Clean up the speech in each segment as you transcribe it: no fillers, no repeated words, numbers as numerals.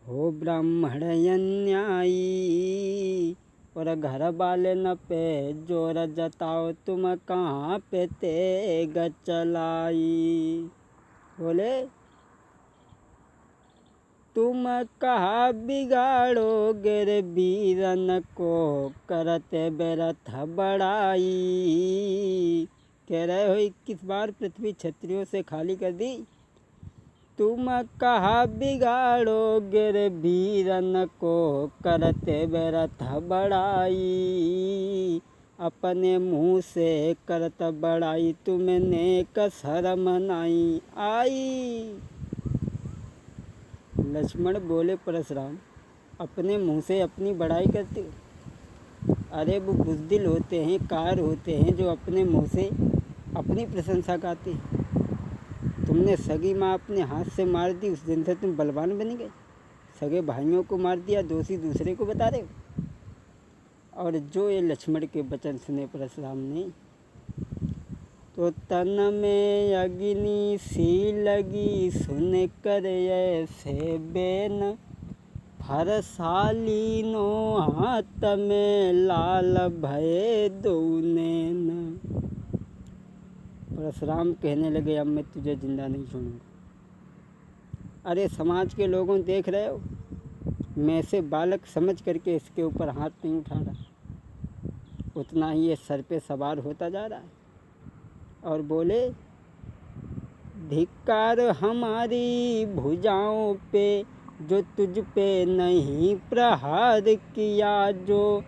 हो ब्राह्मण अन्यायी और घर वाले न पे जोर जताओ, तुम कहाँ पे तेग चलाई। बोले तुम कहा बिगाड़ोगे रे वीरन को, करते व्यर्थ बड़ाई। कह रहे हो 21 बार पृथ्वी क्षत्रियों से खाली कर दी, तुम कहा बिगाड़ोगे रे वीरन को, करते व्यर्थ बड़ाई। अपने मुँह से करत बड़ाई, तुमने कसरम नहीं आई। लक्ष्मण बोले परशुराम, अपने मुंह से अपनी बड़ाई करते हो? अरे वो बुज़दिल होते हैं, कार होते हैं जो अपने मुंह से अपनी प्रशंसा गाते हैं। तुमने सगी माँ अपने हाथ से मार दी, उस दिन से तुम बलवान बन गए। सगे भाइयों को मार दिया, दोषी दूसरे को बता रहे हो। और जो ये लक्ष्मण के वचन सुने परशुराम ने, तो तन में अग्नि सी लगी, सुन कर ऐसे बेन। फरसालीनो हाथ में लाल भये दो नैन। परशुराम कहने लगे, अब मैं तुझे जिंदा नहीं छोड़ूंगा। अरे समाज के लोगों देख रहे हो, मैं से बालक समझ करके इसके ऊपर हाथ नहीं उठा रहा, उतना ही ये सर पे सवार होता जा रहा है। और बोले धिक्कार हमारी भुजाओं पे, जो तुझ पे नहीं प्रहार किया, जो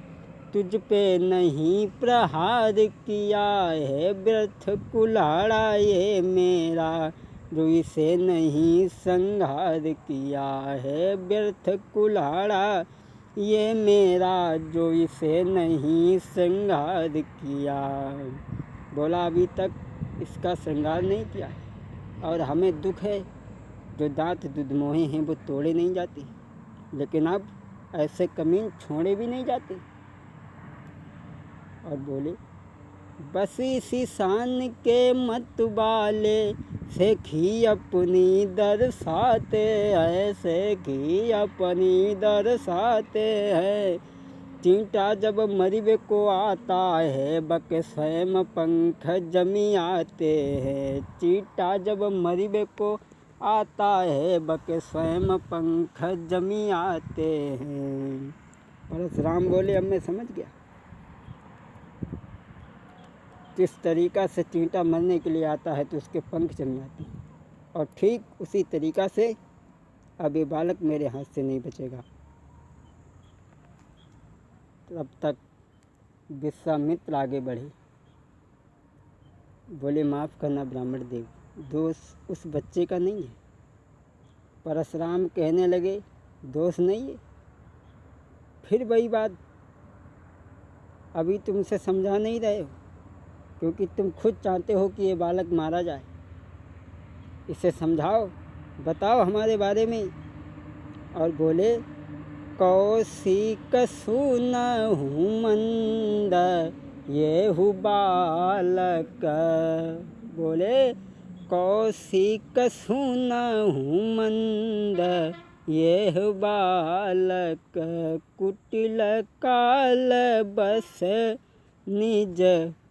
तुझ पे नहीं प्रहार किया है। व्यर्थ कुल्हाड़ा ये मेरा, जो इसे नहीं संहार किया है। व्यर्थ कुल्हाड़ा ये मेरा, जो इसे नहीं संहार किया। बोला अभी तक इसका श्रृंगार नहीं किया, और हमें दुख है जो दांत दुधमोहे हैं वो तोड़े नहीं जाते, लेकिन अब ऐसे कमीन छोड़े भी नहीं जाते। और बोले बस इसी शान के मत वाले, सेखी अपनी दर्शाते हैं, सेखी अपनी दर्शाते हैं। चींटा जब मरिबे को आता है, बक स्वयं पंख जमी आते हैं। चींटा जब मरिबे को आता है, बक स्वयं पंख जमी आते हैं। परशुराम बोले अब मैं समझ गया किस तरीक़ा से चींटा मरने के लिए आता है तो उसके पंख जम जाते हैं, और ठीक उसी तरीक़ा से अब ये बालक मेरे हाथ से नहीं बचेगा। तब तक विश्वामित्र आगे बढ़े, बोले माफ़ करना ब्राह्मण देव, दोष उस बच्चे का नहीं है। परशुराम कहने लगे दोष नहीं है। फिर वही बात, अभी तुमसे समझा नहीं रहे हो, क्योंकि तुम खुद चाहते हो कि ये बालक मारा जाए। इसे समझाओ, बताओ हमारे बारे में। और बोले कौशिक सुनहु मंद, ये हु बालक। बोले कौशिक सुनहु मंद, ये हु बालक। कुटिल काल बस निज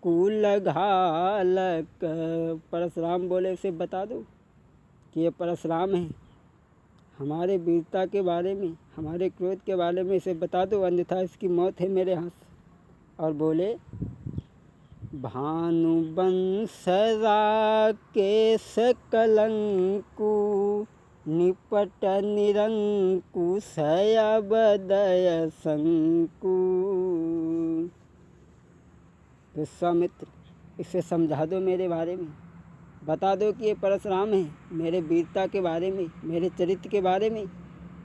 कुल घालक। परशुराम बोले इसे बता दो कि ये परशुराम है, हमारे वीरता के बारे में, हमारे क्रोध के बारे में इसे बता दो, अन्यथा इसकी मौत है मेरे हाथ से। और बोले भानुवंश राकेश कलंकु, निपट निरंकुश अबदय शंकु। विश्वामित्र इसे समझा दो, मेरे बारे में बता दो कि ये परशुराम है, मेरे वीरता के बारे में, मेरे चरित्र के बारे में,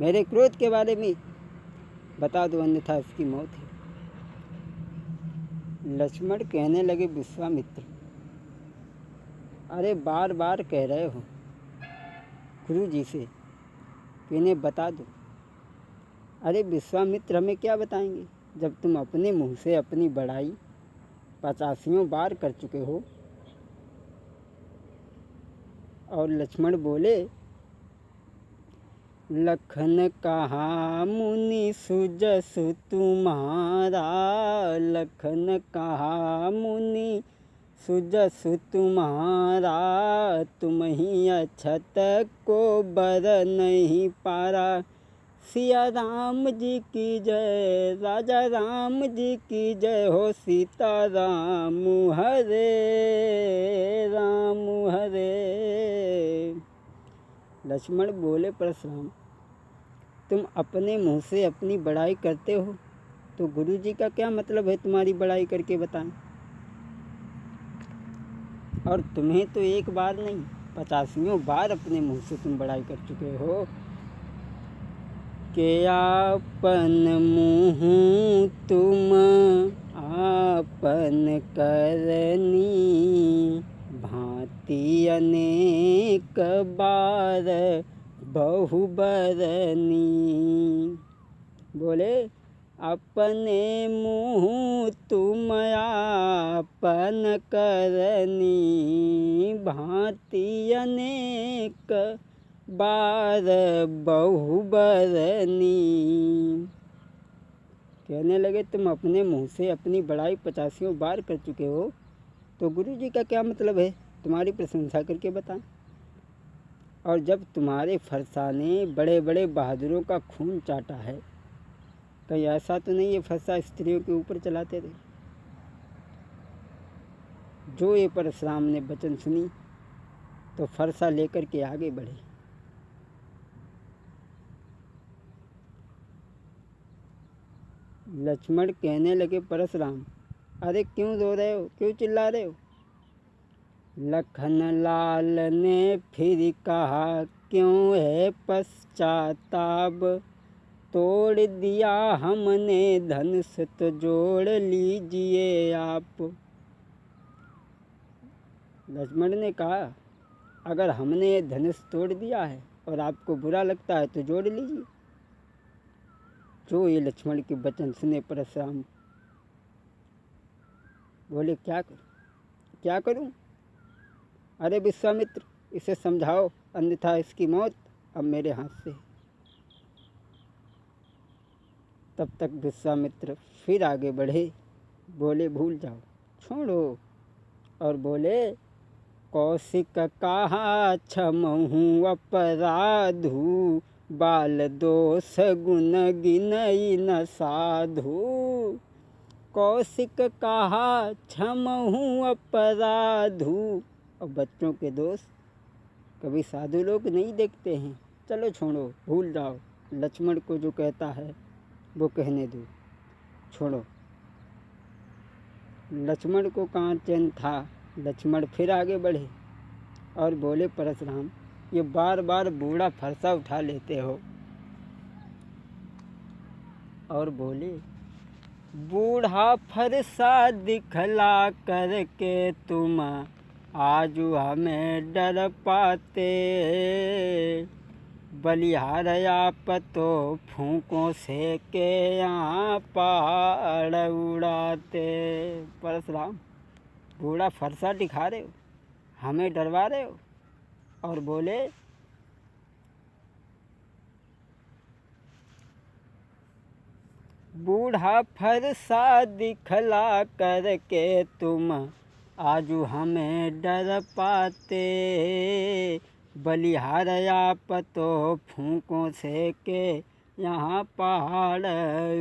मेरे क्रोध के बारे में बता दो, अन्यथा इसकी मौत है। लक्ष्मण कहने लगे विश्वामित्र, अरे बार बार कह रहे हो गुरु जी से कि इन्हें बता दो। अरे विश्वामित्र हमें क्या बताएंगे, जब तुम अपने मुंह से अपनी बड़ाई 85 बार कर चुके हो। और लक्ष्मण बोले लखन कहा मुनि सुजसु तुम्हारा, लखन कहा मुनि सुजसु तुम्हारा, तुम ही अछत को बर नहीं पारा। सिया राम जी की जय, राजा राम जी की जय हो, सीता राम हरे राम हरे। लक्ष्मण बोले, परशुराम तुम अपने मुँह से अपनी बड़ाई करते हो, तो गुरु जी का क्या मतलब है तुम्हारी बड़ाई करके बताएं। और तुम्हें तो एक बार नहीं 85 बार अपने मुँह से तुम बड़ाई कर चुके हो कि आपन मुँह तुम आपन करनी, भांति अनेक बार बहु बरनी। बोले अपने मुँह तुम आपन करनी, भांति अनेक बार बहु बरनी। कहने लगे तुम अपने मुँह से अपनी बड़ाई 85 बार कर चुके हो, तो गुरु जी का क्या मतलब है तुम्हारी प्रशंसा करके बताएं। और जब तुम्हारे फरसाने बड़े बड़े बहादुरों का खून चाटा है, कहीं ऐसा तो नहीं ये फरसा स्त्रियों के ऊपर चलाते थे। जो ये परशुराम ने वचन सुनी तो फरसा लेकर के आगे बढ़े। लक्ष्मण कहने लगे, परशुराम अरे क्यों रो रहे हो, क्यों चिल्ला रहे हो। लखन लाल ने फिर कहा, क्यों है पश्चाताप, तोड़ दिया हमने धनुष तो जोड़ लीजिए आप। लक्ष्मण ने कहा, अगर हमने धनुष तोड़ दिया है और आपको बुरा लगता है तो जोड़ लीजिए। जो ये लक्ष्मण के वचन सुने परशुराम बोले, क्या करूं। अरे विश्वामित्र इसे समझाओ, अन्यथा इसकी मौत अब मेरे हाथ से। तब तक विश्वामित्र फिर आगे बढ़े, बोले भूल जाओ, छोड़ो। और बोले, कौशिक कहा क्षमहु अपराधु, बाल दोष गुण गिनई न साधु। कौशिक कहा क्षमहु अपराधु, और बच्चों के दोष कभी साधु लोग नहीं देखते हैं। चलो छोड़ो, भूल जाओ। लक्ष्मण को जो कहता है वो कहने दो, छोड़ो। लक्ष्मण को कहाँ चैन था। लक्ष्मण फिर आगे बढ़े और बोले, परशुराम ये बार बार बूढ़ा फरसा उठा लेते हो। और बोले, बूढ़ा फरसा दिखला करके तुम आज हमें डर पाते, बलिहार आप तो फूकों से के यहाँ पहाड़ उड़ाते। परशुराम बूढ़ा फरसा दिखा रहे हो, हमें डरवा रहे हो। और बोले, बूढ़ा फरसा दिखला करके तुम आजू हमें डर पाते, बलिहार आप तो फूकों से के यहाँ पहाड़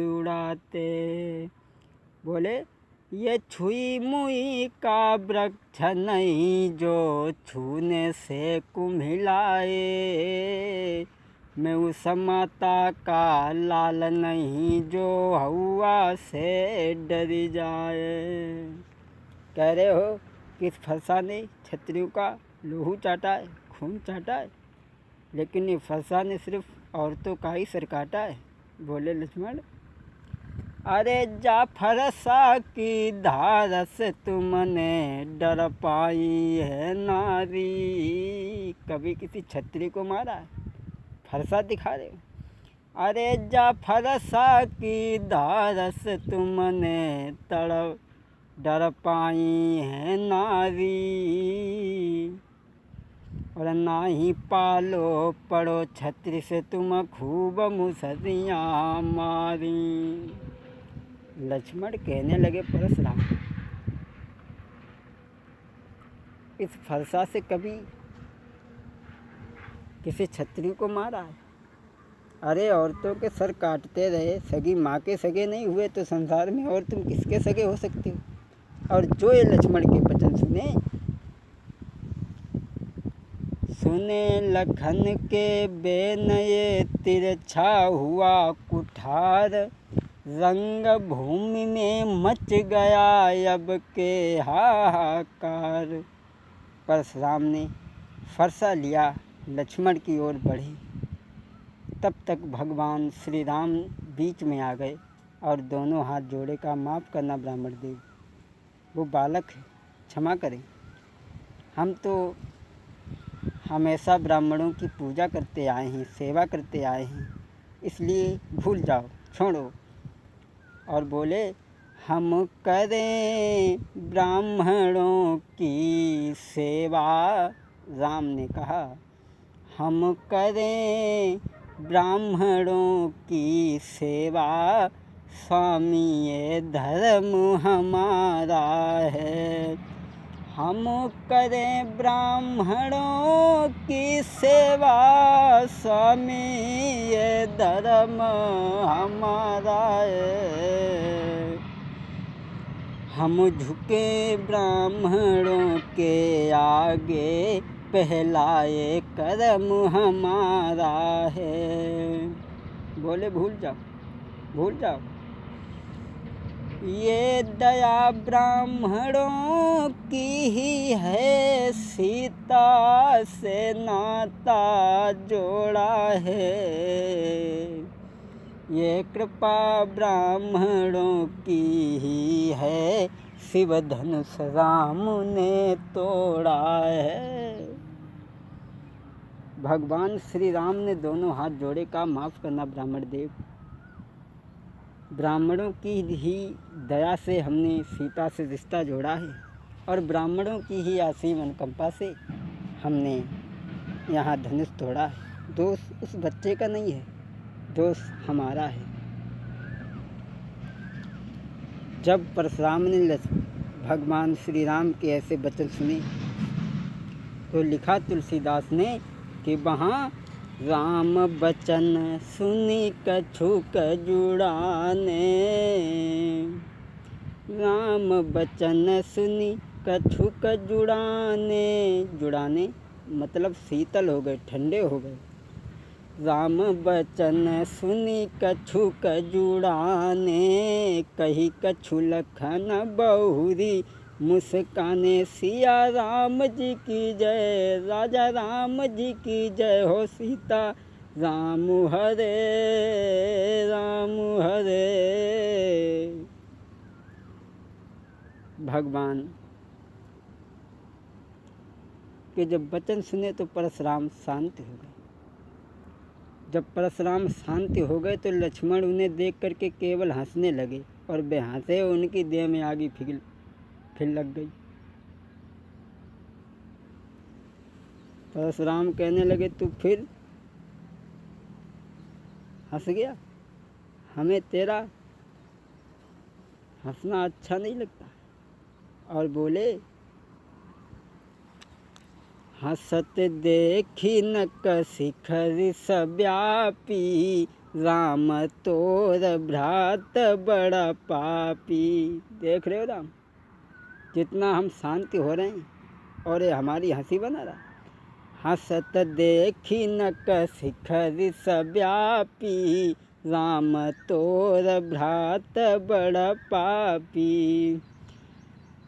उड़ाते। बोले, ये छुई मुई का वृक्ष नहीं जो छूने से कुम्हिलाए, मैं उस माता का लाल नहीं जो हवा से डरी जाए। कह रहे हो कि इस फरसा ने क्षत्रियों का लहू चाटा है, खून चाटा है, लेकिन ये फरसा ने सिर्फ औरतों का ही सर काटा है। बोले लक्ष्मण, अरे जा फरसा की धार से तुमने डर पाई है नारी। कभी किसी क्षत्रिय को मारा है, फरसा दिखा रहे हो। अरे जा फरसा की धार से तुमने डर पाई है नारी। और नाही पालो पड़ो छत्र से तुम खूब मुसरियाँ मारी। लक्ष्मण कहने लगे परशुराम, इस फरसा से कभी किसी क्षत्रिय को मारा है? अरे औरतों के सर काटते रहे, सगी माँ के सगे नहीं हुए तो संसार में और तुम किसके सगे हो सकते हो? और जो ये लक्ष्मण के वचन सुने लखन के बेनये तिरछा हुआ कुठार, रंग भूमि में मच गया अब के हाहाकार। परशुराम ने फरसा लिया, लक्ष्मण की ओर बढ़े। तब तक भगवान श्री राम बीच में आ गए और दोनों हाथ जोड़े का माफ़ करना ब्राह्मण देव, वो बालक है, क्षमा करें। हम तो हमेशा ब्राह्मणों की पूजा करते आए हैं, सेवा करते आए हैं, इसलिए भूल जाओ, छोड़ो। और बोले, हम करें ब्राह्मणों की सेवा। राम ने कहा, हम करें ब्राह्मणों की सेवा, स्वामी ये धर्म हमारा है। हम करें ब्राह्मणों की सेवा, स्वामी ये धर्म हमारा है। हम झुके ब्राह्मणों के आगे, पहला ये कर्म हमारा है। बोले, भूल जाओ, भूल जाओ। ये दया ब्राह्मणों की ही है, सीता से नाता जोड़ा है। ये कृपा ब्राह्मणों की ही है, शिव धनुष राम ने तोड़ा है। भगवान श्री राम ने दोनों हाथ जोड़े का, माफ़ करना ब्राह्मण देव। ब्राह्मणों की ही दया से हमने सीता से रिश्ता जोड़ा है और ब्राह्मणों की ही असीम अनुकंपा से हमने यहाँ धनुष तोड़ा है। दोष उस बच्चे का नहीं है, दोष हमारा है। जब परशुराम ने भगवान श्री राम के ऐसे वचन सुने तो लिखा तुलसीदास ने कि वहाँ राम बचन सुनी कछुक जुड़ाने। राम बचन सुनी कछुक जुड़ाने, जुड़ाने मतलब शीतल हो गए, ठंडे हो गए। राम बचन सुनी कछुक जुड़ाने, कही कछु लखन बहुरी मुस्काने। सिया राम जी की जय, राजा राम जी की जय हो। सीता राम हरे, राम हरे। भगवान के जब वचन सुने तो परशुराम शांत हो गए। जब परशुराम शांति हो गए तो लक्ष्मण उन्हें देख करके केवल हंसने लगे और वे हंसे, उनकी देह में आग फिर लग गई। परशुराम कहने लगे, तू फिर हंस गया, हमें तेरा हंसना अच्छा नहीं लगता। और बोले, हंसत देखी नक शिखर सव्यापी, राम तोर भ्रात बड़ा पापी। देख रहे हो राम, जितना हम शांति हो रहे हैं और ये हमारी हंसी बना रहा। हंसत देखी नक शिखर सव्यापी, राम तोर भ्रात बड़ा पापी।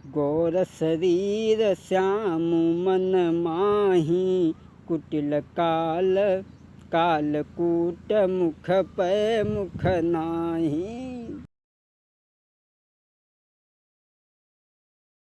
गौर शरीर श्याम मन माही, कुटिल काल कालकूट मुख पै मुख नाही।